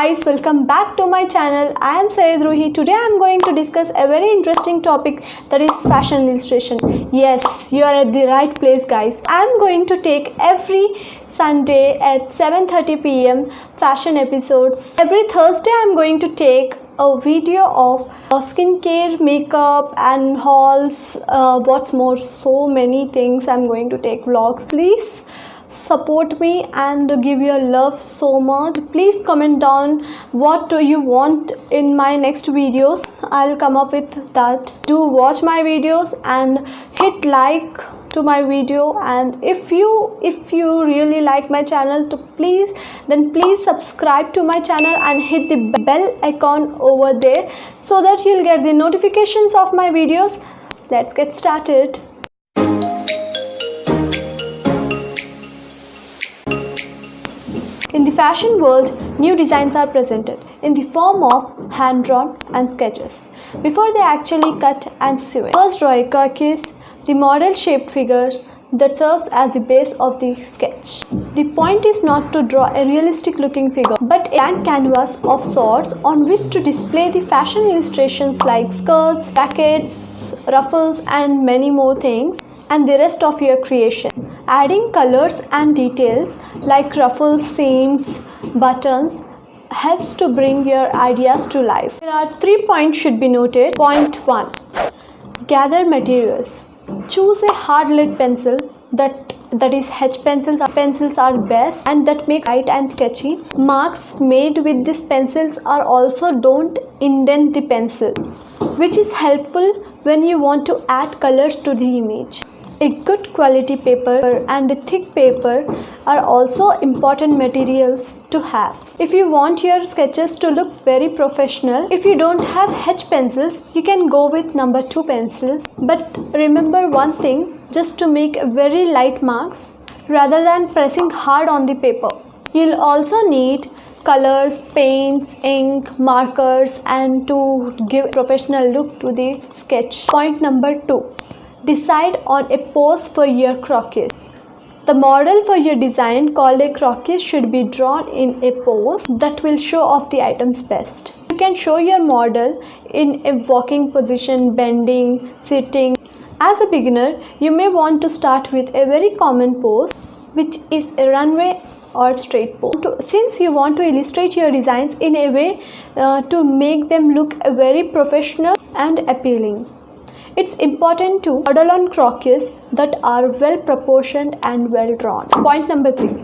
guys, welcome back to my channel. I am Syed Ruhi. Today I am going to discuss a very interesting topic, that is fashion illustration. Yes, you are at the right place guys. I am going to take every Sunday at 7:30 p.m. fashion episodes. Every Thursday I am going to take a video of skincare, makeup and hauls. What's more, so many things. I am going to take vlogs. Please support me and give your love so much. Please comment down what do you want in my next videos. I'll come up with that. Do watch my videos and hit like to my video, and if you really like my channel, please subscribe to my channel and hit the bell icon over there so that you'll get the notifications of my videos. Let's get started. In the fashion world, new designs are presented in the form of hand-drawn and sketches before they actually cut and sew it. First, draw a CROQUIS, the model-shaped figure that serves as the base of the sketch. The point is not to draw a realistic-looking figure, but a blank canvas of sorts on which to display the fashion illustrations like skirts, jackets, ruffles, and many more things, and the rest of your creation. Adding colors and details like ruffles, seams, buttons helps to bring your ideas to life. There are 3 points should be noted. Point 1. Gather materials. Choose a hard lead pencil, that is H pencils. Pencils are best and that makes light and sketchy. Marks made with these pencils are also don't indent the pencil, which is helpful when you want to add colors to the image. A good quality paper and a thick paper are also important materials to have. If you want your sketches to look very professional, if you don't have H pencils, you can go with number 2 pencils. But remember one thing, just to make very light marks rather than pressing hard on the paper. You'll also need colors, paints, ink, markers, and to give professional look to the sketch. Point number 2. Decide on a pose for your CROQUIS. The model for your design called a CROQUIS should be drawn in a pose that will show off the items best. You can show your model in a walking position, bending, sitting. As a beginner, you may want to start with a very common pose, which is a runway or straight pose. Since you want to illustrate your designs in a way to make them look very professional and appealing, it's important to model on CROQUIS that are well proportioned and well drawn. Point number 3.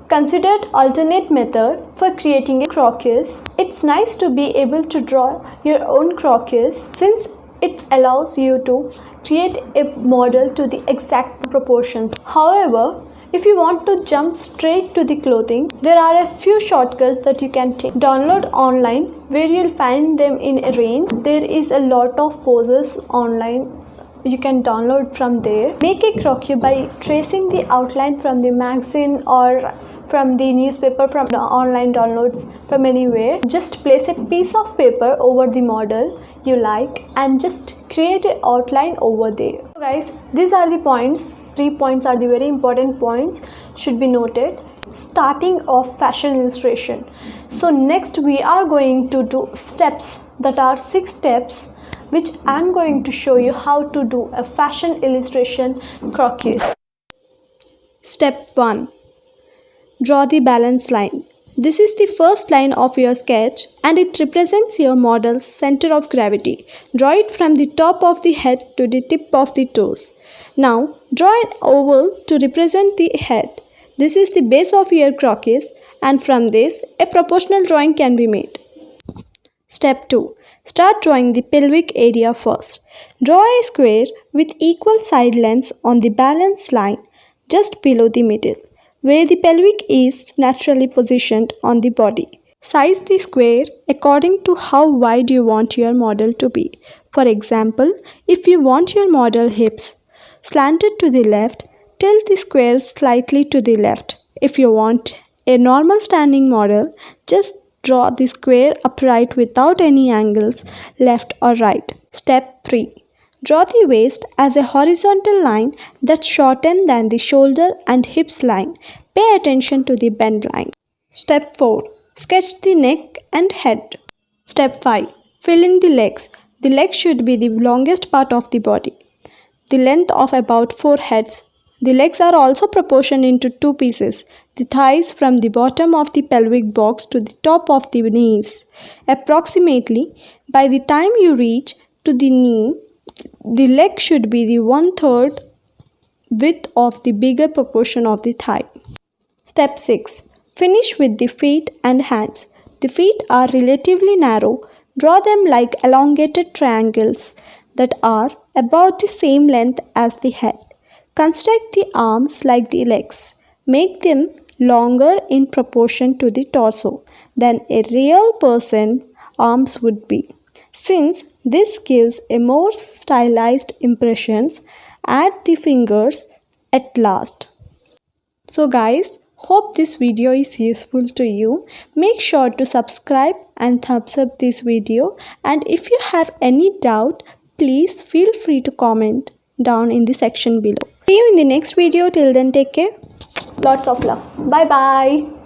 Consider alternate method for creating a CROQUIS. It's nice to be able to draw your own CROQUIS since it allows you to create a model to the exact proportions. However, if you want to jump straight to the clothing, there are a few shortcuts that you can take. Download online where you'll find them in a range. There is a lot of poses online. You can download from there. Make a CROQUIS by tracing the outline from the magazine or from the newspaper, from the online downloads, from anywhere. Just place a piece of paper over the model you like and just create an outline over there. So guys, these are the points. 3 points are the very important points should be noted. Starting off fashion illustration. So next we are going to do steps, that are 6 steps, which I am going to show you how to do a fashion illustration CROQUIS. Step 1. Draw the balance line. This is the first line of your sketch and it represents your model's center of gravity. Draw it from the top of the head to the tip of the toes. Now, draw an oval to represent the head. This is the base of your CROQUIS, and from this, a proportional drawing can be made. Step 2. Start drawing the pelvic area first. Draw a square with equal side lengths on the balance line just below the middle, where the pelvic is naturally positioned on the body. Size the square according to how wide you want your model to be. For example, if you want your model hips slanted to the left, tilt the square slightly to the left. If you want a normal standing model, just draw the square upright without any angles, left or right. Step 3. Draw the waist as a horizontal line that's shorter than the shoulder and hips line. Pay attention to the bend line. Step 4. Sketch the neck and head. Step 5. Fill in the legs. The legs should be the longest part of the body, the length of about 4 heads. The legs are also proportioned into 2 pieces, the thighs from the bottom of the pelvic box to the top of the knees. Approximately, by the time you reach to the knee, the leg should be the 1/3 width of the bigger proportion of the thigh. Step 6. Finish with the feet and hands. The feet are relatively narrow. Draw them like elongated triangles that are about the same length as the head. Construct the arms like the legs. Make them longer in proportion to the torso than a real person's arms would be. Since this gives a more stylized impression, add the fingers at last. So guys, hope this video is useful to you. Make sure to subscribe and thumbs up this video, and if you have any doubt, please feel free to comment down in the section below. See you in the next video. Till then, take care. Lots of love. Bye bye.